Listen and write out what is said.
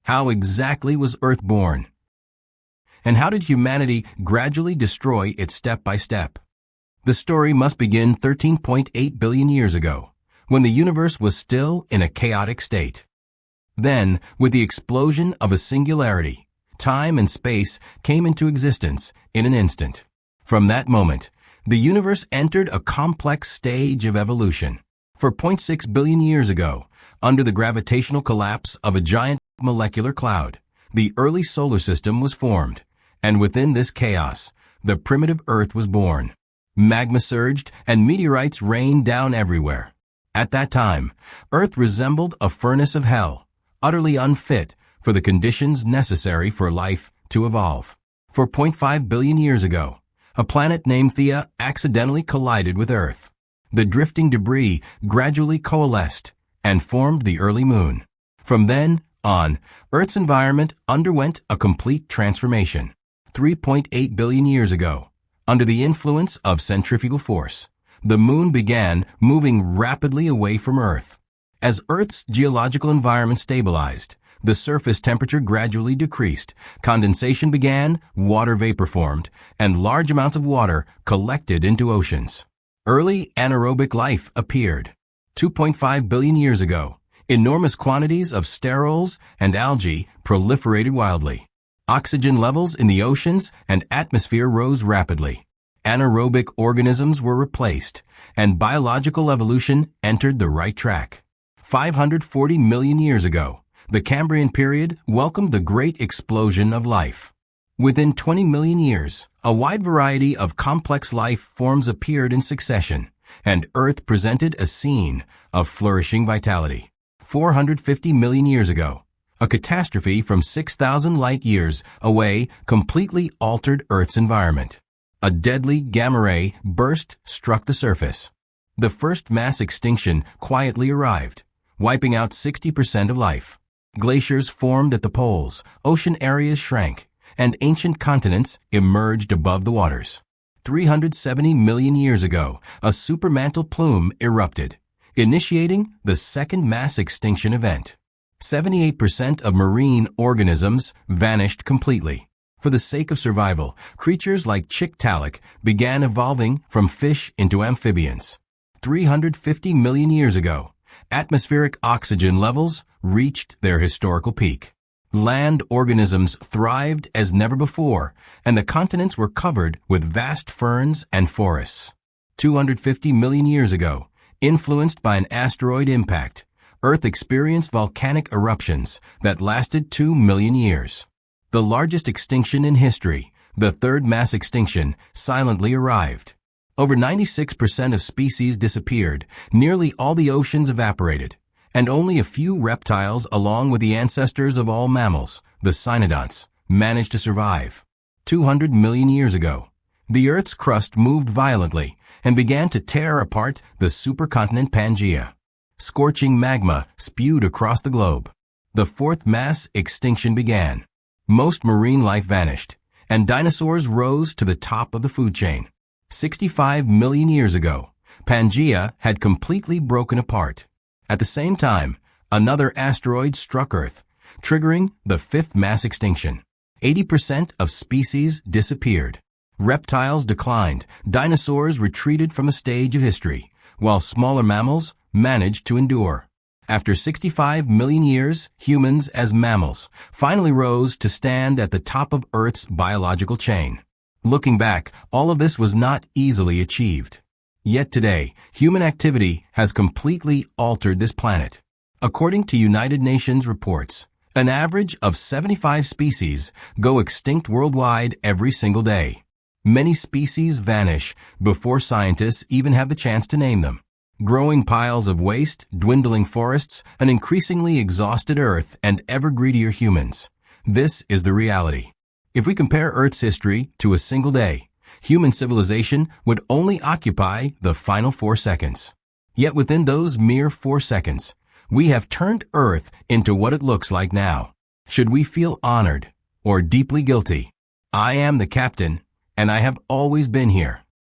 How exactly was Earth born? And how did humanity gradually destroy it step by step? The story must begin 13.8 billion years ago, when the universe was still in a chaotic state. Then, with the explosion of a singularity, time and space came into existence in an instant. From that moment, the universe entered a complex stage of evolution. 4.6 billion years ago, under the gravitational collapse of a giant molecular cloud, the early solar system was formed, and within this chaos, the primitive Earth was born. Magma surged and meteorites rained down everywhere. At that time, Earth resembled a furnace of hell, utterly unfit for the conditions necessary for life to evolve. 4.5 billion years ago, a planet named Theia accidentally collided with Earth. The drifting debris gradually coalesced and formed the early moon. From then on, Earth's environment underwent a complete transformation. 3.8 billion years ago, under the influence of centrifugal force, the moon began moving rapidly away from Earth. As Earth's geological environment stabilized, the surface temperature gradually decreased, condensation began, water vapor formed, and large amounts of water collected into oceans. Early anaerobic life appeared. 2.5 billion years ago, enormous quantities of sterols and algae proliferated wildly. Oxygen levels in the oceans and atmosphere rose rapidly. Anaerobic organisms were replaced, and biological evolution entered the right track. 540 million years ago, the Cambrian period welcomed the great explosion of life. Within 20 million years, a wide variety of complex life forms appeared in succession, and Earth presented a scene of flourishing vitality. 450 million years ago, a catastrophe from 6,000 light years away completely altered Earth's environment. A deadly gamma ray burst struck the surface. The first mass extinction quietly arrived, wiping out 60% of life. Glaciers formed at the poles, ocean areas shrank, and ancient continents emerged above the waters. 370 million years ago, a supermantle plume erupted, initiating the second mass extinction event. 78% of marine organisms vanished completely. For the sake of survival, creatures like Tiktaalik began evolving from fish into amphibians. 350 million years ago, atmospheric oxygen levels reached their historical peak. Land organisms thrived as never before, and the continents were covered with vast ferns and forests. 250 million years ago, influenced by an asteroid impact, Earth experienced volcanic eruptions that lasted 2 million years. The largest extinction in history, the third mass extinction, silently arrived. Over 96% of species disappeared, nearly all the oceans evaporated, and only a few reptiles, along with the ancestors of all mammals, the cynodonts, managed to survive. 200 million years ago, the Earth's crust moved violently and began to tear apart the supercontinent Pangaea. Scorching magma spewed across the globe. The fourth mass extinction began. Most marine life vanished, and dinosaurs rose to the top of the food chain. 65 million years ago, Pangaea had completely broken apart. At the same time, another asteroid struck Earth, triggering the fifth mass extinction. 80% of species disappeared. Reptiles declined, dinosaurs retreated from the stage of history, while smaller mammals managed to endure. After 65 million years, humans as mammals finally rose to stand at the top of Earth's biological chain. Looking back, all of this was not easily achieved. Yet today, human activity has completely altered this planet. According to United Nations reports, an average of 75 species go extinct worldwide every single day. Many species vanish before scientists even have the chance to name them. Growing piles of waste, dwindling forests, an increasingly exhausted Earth, and ever greedier humans. This is the reality. If we compare Earth's history to a single day, human civilization would only occupy the final 4 seconds. Yet within those mere 4 seconds, we have turned Earth into what it looks like now. Should we feel honored or deeply guilty? I am the captain, and I have always been here.